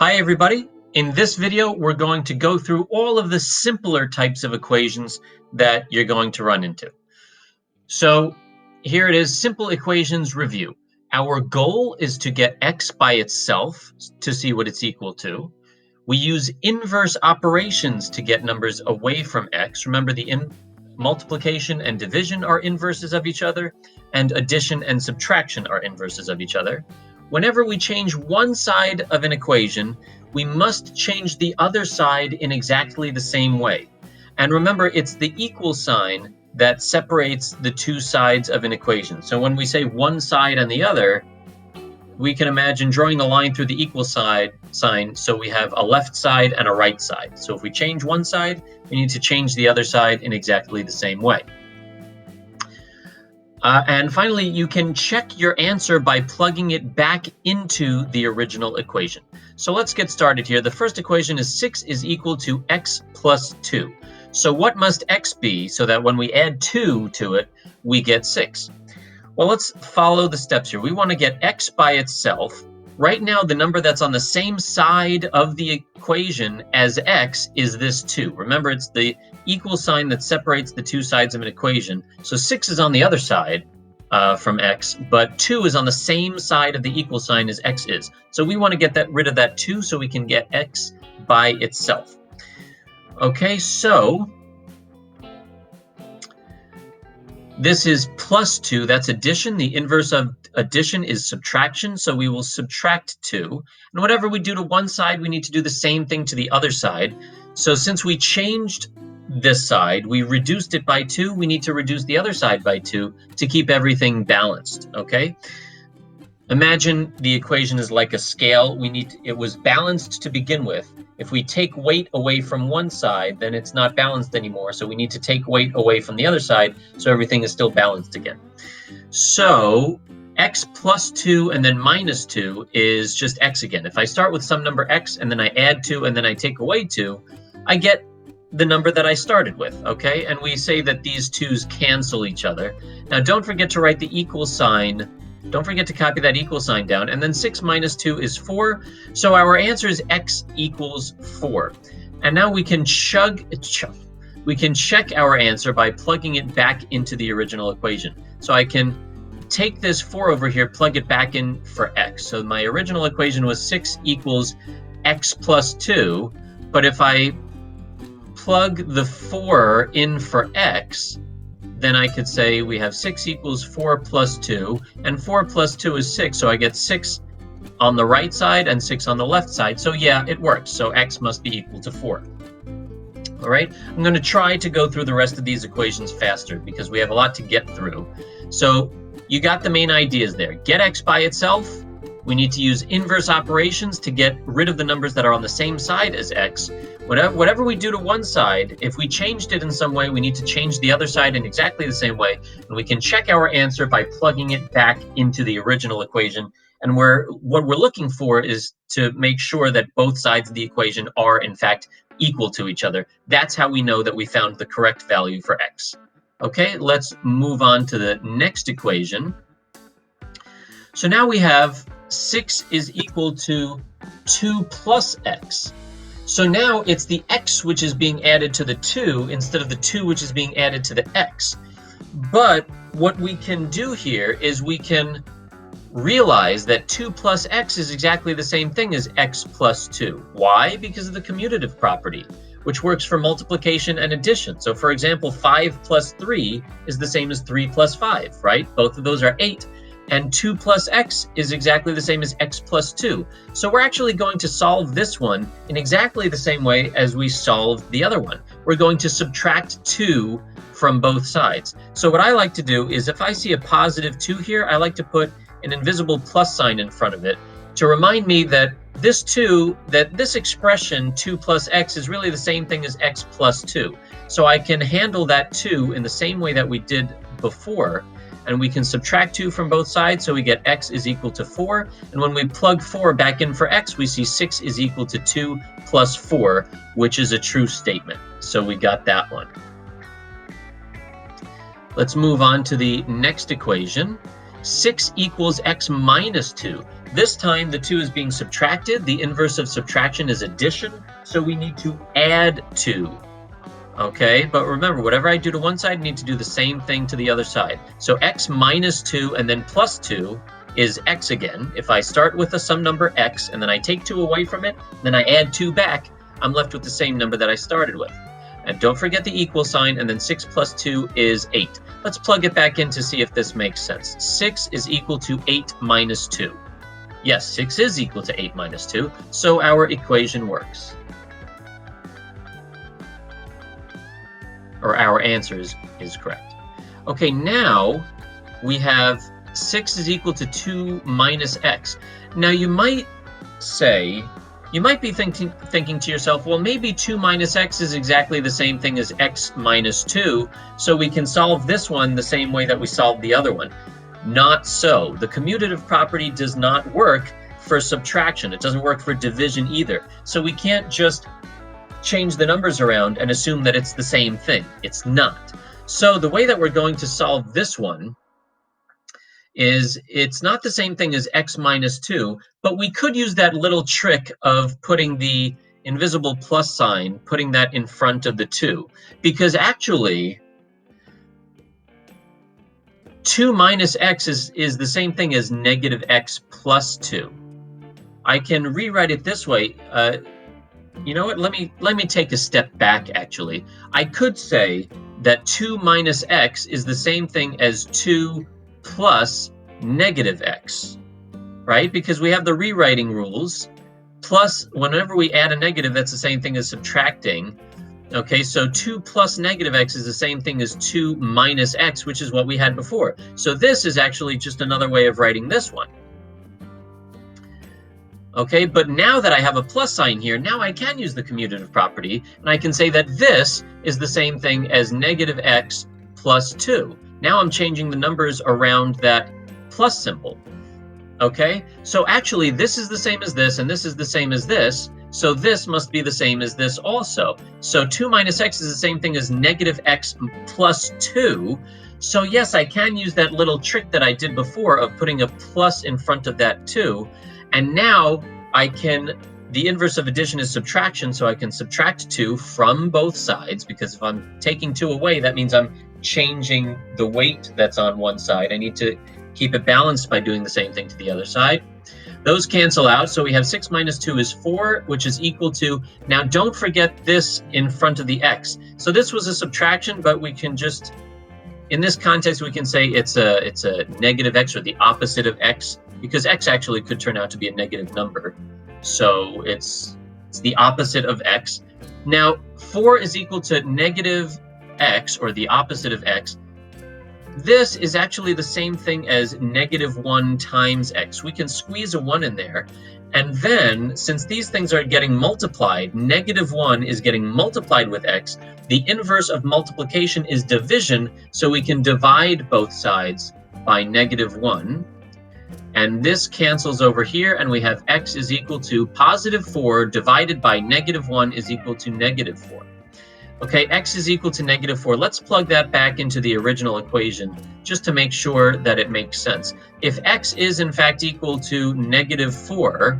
Hi everybody. In this video, we're going to go through all of the simpler types of equations that you're going to run into. So here it is, simple equations review. Our goal is to get x by itself to see what it's equal to. We use inverse operations to get numbers away from x. Remember, multiplication and division are inverses of each other, and addition and subtraction are inverses of each other. Whenever we change one side of an equation, we must change the other side in exactly the same way. And remember, it's the equal sign that separates the two sides of an equation. So when we say one side and the other, we can imagine drawing the line through the equal sign, so we have a left side and a right side. So if we change one side, we need to change the other side in exactly the same way. And finally, you can check your answer by plugging it back into the original equation. So let's get started here. The first equation is 6 is equal to x plus 2. So what must x be so that when we add 2 to it, we get 6? Well, let's follow the steps here. We want to get x by itself. Right now, the number that's on the same side of the equation as x is this 2. Remember, it's the equal sign that separates the two sides of an equation. So 6 is on the other side from x, but 2 is on the same side of the equal sign as x is. So we want to get rid of that 2 so we can get x by itself. Okay, so this is plus 2, that's addition. The inverse of addition is subtraction, so we will subtract 2. And whatever we do to one side, we need to do the same thing to the other side. So since we changed this side, we reduced it by 2, we need to reduce the other side by 2 to keep everything balanced, okay? Imagine the equation is like a scale. It was balanced to begin with. If we take weight away from one side, then it's not balanced anymore. So we need to take weight away from the other side so everything is still balanced again. So x plus 2 and then minus 2 is just x again. If I start with some number x and then I add 2 and then I take away 2, I get the number that I started with, okay? And we say that these 2's cancel each other. Now don't forget to write the equal sign. Don't forget to copy that equal sign down. And then 6 minus 2 is 4. So our answer is x equals 4. And now we can check our answer by plugging it back into the original equation. So I can take this 4 over here, plug it back in for x. So my original equation was 6 equals x plus 2. But if I plug the 4 in for x, then I could say we have 6 equals 4 plus 2, and 4 plus 2 is 6, so I get 6 on the right side and 6 on the left side. So yeah, it works. So x must be equal to 4. All right, I'm going to try to go through the rest of these equations faster because we have a lot to get through. So you got the main ideas there. Get x by itself. We need to use inverse operations to get rid of the numbers that are on the same side as x. Whatever we do to one side, if we changed it in some way, we need to change the other side in exactly the same way. And we can check our answer by plugging it back into the original equation. And what we're looking for is to make sure that both sides of the equation are, in fact, equal to each other. That's how we know that we found the correct value for x. Okay, let's move on to the next equation. So now we have 6 is equal to 2 plus x. So now it's the x which is being added to the 2 instead of the 2 which is being added to the x. But what we can do here is we can realize that 2 plus x is exactly the same thing as x plus 2. Why? Because of the commutative property, which works for multiplication and addition. So for example, 5 plus 3 is the same as 3 plus 5, right? Both of those are 8. And 2 plus x is exactly the same as x plus 2. So we're actually going to solve this one in exactly the same way as we solved the other one. We're going to subtract 2 from both sides. So what I like to do is if I see a positive 2 here, I like to put an invisible plus sign in front of it to remind me that this expression 2 plus x is really the same thing as x plus 2. So I can handle that 2 in the same way that we did before. And we can subtract 2 from both sides, so we get x is equal to 4. And when we plug 4 back in for x, we see 6 is equal to 2 plus 4, which is a true statement. So we got that one. Let's move on to the next equation. 6 equals x minus 2. This time the 2 is being subtracted. The inverse of subtraction is addition, so we need to add 2. Okay, but remember, whatever I do to one side, I need to do the same thing to the other side. So x minus 2 and then plus 2 is x again. If I start with a some number x and then I take 2 away from it, then I add 2 back, I'm left with the same number that I started with. And don't forget the equal sign, and then 6 plus 2 is 8. Let's plug it back in to see if this makes sense. 6 is equal to 8 minus 2. Yes, 6 is equal to 8 minus 2, so our equation works. Or our answer is correct. Okay, now we have 6 is equal to 2 minus x. Now you might be thinking to yourself, well, maybe 2 minus x is exactly the same thing as x minus 2, so we can solve this one the same way that we solved the other one. Not so. The commutative property does not work for subtraction. It doesn't work for division either. So we can't just change the numbers around and assume that it's the same thing. It's not. So the way that we're going to solve this one is it's not the same thing as x minus 2, but we could use that little trick of putting the invisible plus sign, putting that in front of the 2, because actually 2 minus x is the same thing as negative x plus 2. I can rewrite it this way. You know what? Let me take a step back, actually. I could say that 2 minus x is the same thing as 2 plus negative x, right? Because we have the rewriting rules. Plus, whenever we add a negative, that's the same thing as subtracting. Okay, so 2 plus negative x is the same thing as 2 minus x, which is what we had before. So this is actually just another way of writing this one. Okay, but now that I have a plus sign here, now I can use the commutative property, and I can say that this is the same thing as negative x plus 2. Now I'm changing the numbers around that plus symbol. Okay, so actually this is the same as this, and this is the same as this, so this must be the same as this also. So 2 minus x is the same thing as negative x plus 2. So yes, I can use that little trick that I did before of putting a plus in front of that 2. And now the inverse of addition is subtraction, so I can subtract 2 from both sides, because if I'm taking 2 away, that means I'm changing the weight that's on one side. I need to keep it balanced by doing the same thing to the other side. Those cancel out, so we have 6 minus 2 is 4, which is equal to, now don't forget this in front of the x. So this was a subtraction, but we can just, in this context, we can say it's a negative x, or the opposite of x, because x actually could turn out to be a negative number. So it's the opposite of x. Now, 4 is equal to negative x, or the opposite of x. This is actually the same thing as negative 1 times x. We can squeeze a 1 in there. And then, since these things are getting multiplied, negative 1 is getting multiplied with x. The inverse of multiplication is division, so we can divide both sides by negative 1. And this cancels over here, and we have x is equal to positive 4 divided by negative 1 is equal to negative 4. Okay, x is equal to negative 4. Let's plug that back into the original equation just to make sure that it makes sense. If x is in fact equal to negative 4,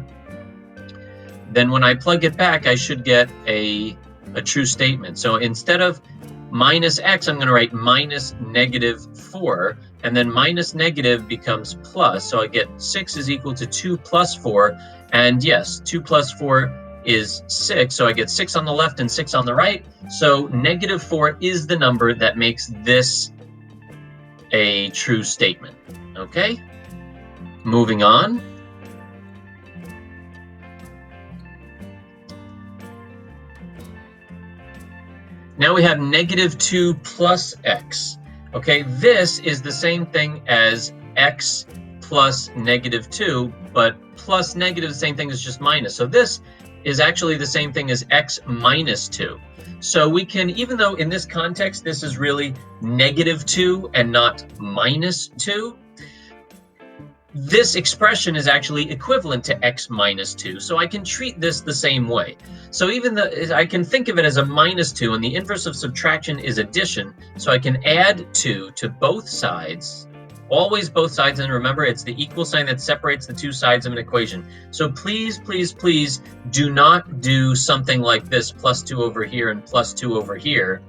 then when I plug it back, I should get a true statement. So instead of minus x, I'm going to write minus negative 4, and then minus negative becomes plus. So I get 6 is equal to 2 plus 4, and yes, 2 plus 4 is 6, so I get 6 on the left and 6 on the right. So negative 4 is the number that makes this a true statement. Okay, moving on. Now we have negative 2 plus x. Okay, this is the same thing as x plus negative 2, but plus negative is the same thing as just minus. So this is actually the same thing as x minus 2. So we can, even though in this context this is really negative 2 and not minus 2, this expression is actually equivalent to x minus 2, so I can treat this the same way. So even though I can think of it as a minus 2, and the inverse of subtraction is addition, so I can add 2 to both sides, Always both sides, and remember, it's the equal sign that separates the two sides of an equation. So please, please, please do not do something like this, plus 2 over here and plus 2 over here.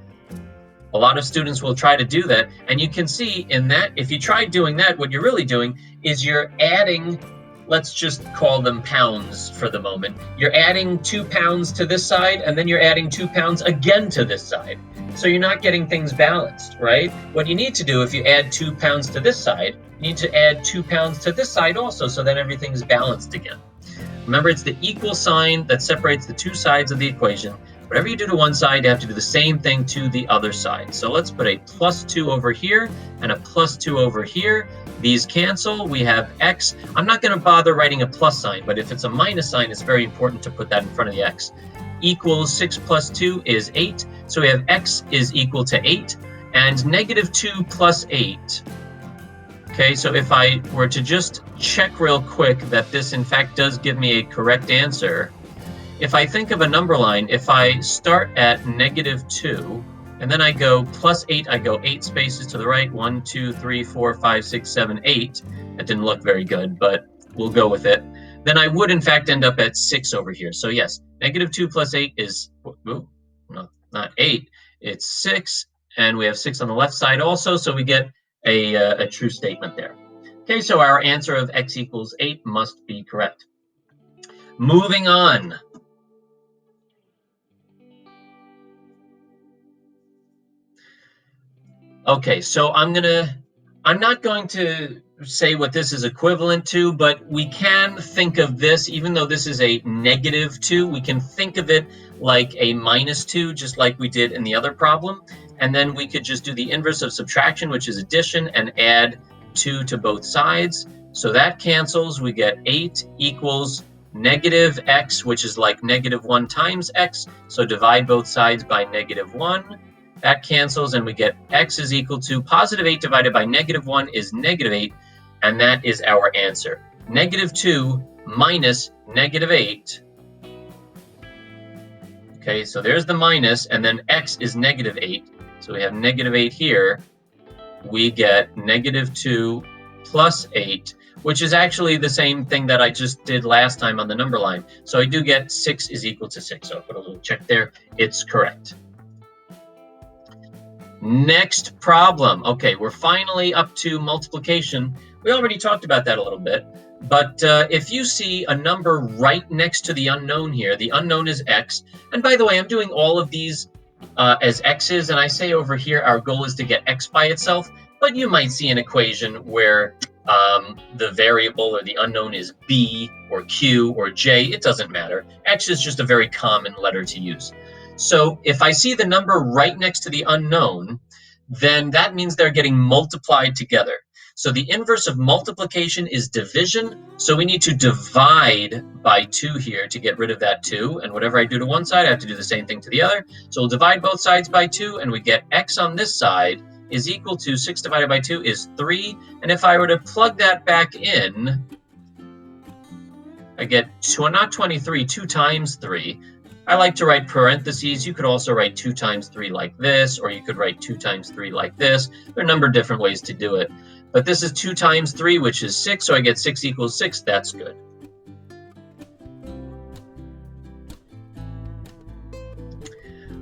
A lot of students will try to do that, and you can see in that, if you try doing that, what you're really doing is you're adding, let's just call them pounds for the moment. You're adding 2 pounds to this side, and then you're adding 2 pounds again to this side. So you're not getting things balanced, right? What you need to do, if you add 2 pounds to this side, you need to add 2 pounds to this side also, so then everything's balanced again. Remember, it's the equal sign that separates the two sides of the equation. Whatever you do to one side, you have to do the same thing to the other side. So let's put a plus 2 over here and a plus 2 over here. These cancel. We have x. I'm not going to bother writing a plus sign, but if it's a minus sign, it's very important to put that in front of the x. Equals 6 plus 2 is 8. So we have x is equal to 8 and negative 2 plus 8. Okay, so if I were to just check real quick that this in fact does give me a correct answer, if I think of a number line, if I start at negative 2, and then I go plus 8, I go 8 spaces to the right, 1, 2, 3, 4, 5, 6, 7, 8. That didn't look very good, but we'll go with it. Then I would in fact end up at 6 over here. So yes, negative 2 plus 8 is, no, not 8, it's 6, and we have 6 on the left side also, so we get a true statement there. Okay, so our answer of x equals 8 must be correct. Moving on. Okay, so I'm not going to say what this is equivalent to, but we can think of this, even though this is a negative 2, we can think of it like a minus 2, just like we did in the other problem. And then we could just do the inverse of subtraction, which is addition, and add 2 to both sides. So that cancels. We get 8 equals negative x, which is like negative 1 times x. So divide both sides by negative 1. That cancels, and we get x is equal to positive 8 divided by negative 1 is negative 8, and that is our answer. Negative 2 minus negative 8. Okay, so there's the minus, and then x is negative 8. So we have negative 8 here. We get negative 2 plus 8, which is actually the same thing that I just did last time on the number line. So I do get 6 is equal to 6. So I'll put a little check there. It's correct. Next problem. Okay, we're finally up to multiplication. We already talked about that a little bit, but if you see a number right next to the unknown here, the unknown is x. And by the way, I'm doing all of these as x's, and I say over here our goal is to get x by itself, but you might see an equation where the variable or the unknown is b or q or j. It doesn't matter. X is just a very common letter to use. So if I see the number right next to the unknown, then that means they're getting multiplied together. So the inverse of multiplication is division. So we need to divide by 2 here to get rid of that 2. And whatever I do to one side, I have to do the same thing to the other. So we'll divide both sides by 2, and we get x on this side is equal to 6 divided by 2 is 3. And if I were to plug that back in, I get not 23, 2 times 3. I like to write parentheses. You could also write 2 times 3 like this, or you could write 2 times 3 like this. There are a number of different ways to do it. But this is 2 times 3, which is 6, so I get 6 equals 6. That's good.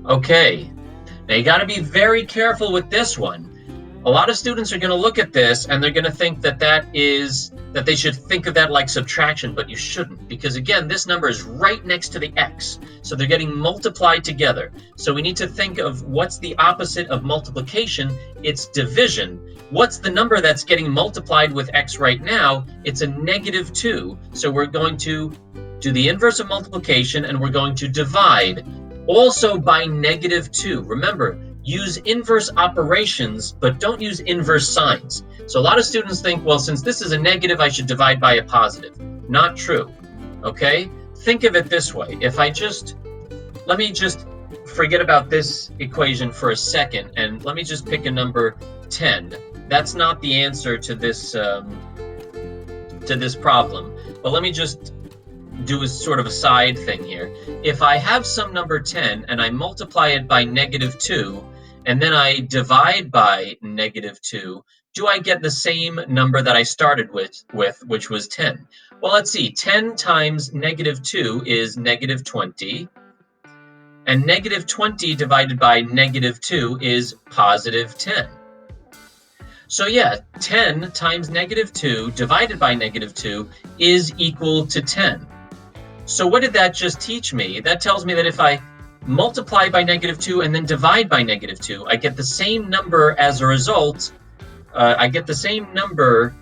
Okay, now you got to be very careful with this one. A lot of students are going to look at this and they're going to think that they should think of that like subtraction, but you shouldn't, because again, this number is right next to the x, so they're getting multiplied together. So we need to think of what's the opposite of multiplication. It's division. What's the number that's getting multiplied with x right now? It's a negative 2. So we're going to do the inverse of multiplication, and we're going to divide also by negative 2. Remember, use inverse operations, but don't use inverse signs. So a lot of students think, well, since this is a negative, I should divide by a positive. Not true, okay? Think of it this way. If I let me just forget about this equation for a second, and let me just pick a number 10. That's not the answer to this problem, but let me just do a sort of a side thing here. If I have some number 10 and I multiply it by negative 2, and then I divide by -2, do I get the same number that I started with, which was 10? Well, let's see. 10 times -2 is -20. And -20 divided by -2 is +10. So yeah, 10 times -2 divided by -2 is equal to 10. So what did that just teach me? That tells me that if I multiply by -2 and then divide by -2, I get the same number as a result. I get the same number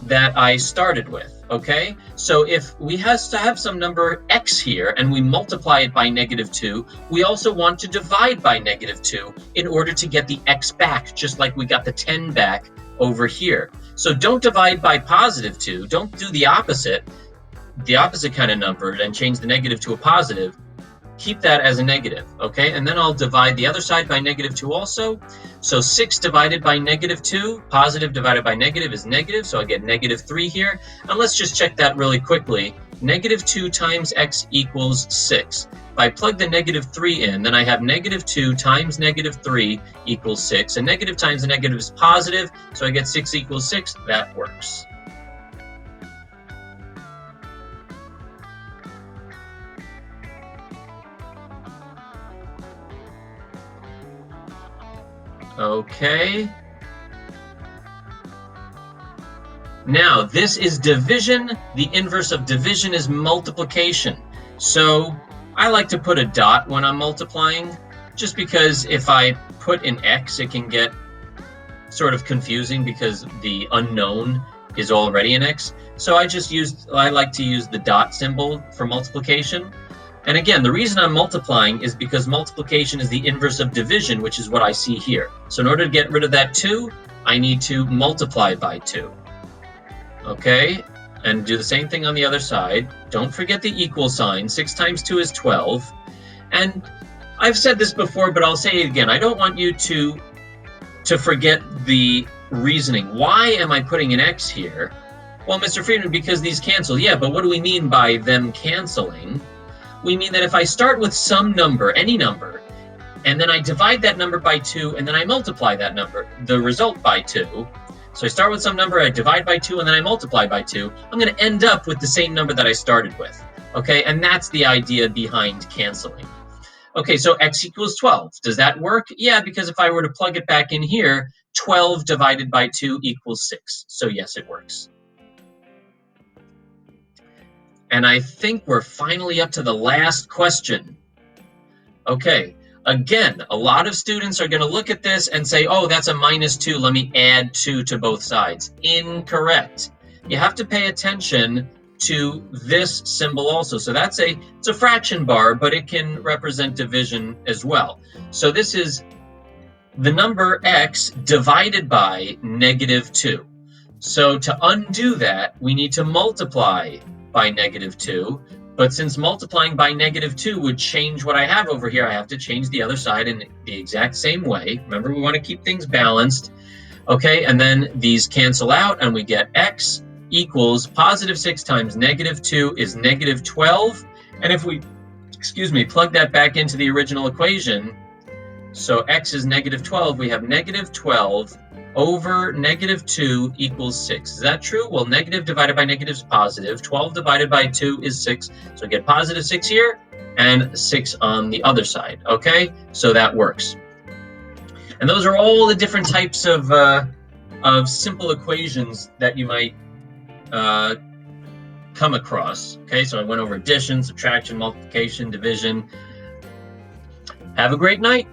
that I started with, okay? So if we have to have some number x here and we multiply it by -2, we also want to divide by -2 in order to get the x back, just like we got the 10 back over here. So don't divide by +2. Don't do the opposite kind of number and change the negative to a positive. Keep that as a negative, okay? And then I'll divide the other side by -2 also. So 6 divided by -2, positive divided by negative is negative, so I get -3 here. And let's just check that really quickly. -2 times x equals 6. If I plug the -3 in, then I have -2 times -3 equals 6. And negative times a negative is positive, so I get 6 equals 6. That works. Okay. Now, this is division. The inverse of division is multiplication. So I like to put a dot when I'm multiplying, just because if I put an x, it can get sort of confusing because the unknown is already an x. So I like to use the dot symbol for multiplication. And again, the reason I'm multiplying is because multiplication is the inverse of division, which is what I see here. So in order to get rid of that 2, I need to multiply by 2. Okay, and do the same thing on the other side. Don't forget the equal sign. 6 times 2 is 12. And I've said this before, but I'll say it again. I don't want you to forget the reasoning. Why am I putting an x here? Well, Mr. Friedman, because these cancel. Yeah, but what do we mean by them canceling? We mean that if I start with some number, any number, and then I divide that number by 2, and then I multiply that number, the result by 2. So I start with some number, I divide by 2, and then I multiply by 2. I'm going to end up with the same number that I started with. Okay, and that's the idea behind canceling. Okay, so x equals 12. Does that work? Yeah, because if I were to plug it back in here, 12 divided by 2 equals 6. So yes, it works. And I think we're finally up to the last question. Okay, again, a lot of students are going to look at this and say, oh, that's a -2. Let me add 2 to both sides. Incorrect. You have to pay attention to this symbol also. So it's a fraction bar, but it can represent division as well. So this is the number x divided by -2. So to undo that, we need to multiply by -2, but since multiplying by -2 would change what I have over here, I have to change the other side in the exact same way. Remember, we want to keep things balanced. Okay, and then these cancel out, and we get x equals +6 times -2 is -12. And if we, plug that back into the original equation, so x is -12, we have -12 over -2 equals 6. Is that true? Well, negative divided by negative is positive. 12 divided by 2 is 6. So I get +6 here and 6 on the other side. Okay, so that works. And those are all the different types of simple equations that you might come across. Okay, so I went over addition, subtraction, multiplication, division. Have a great night.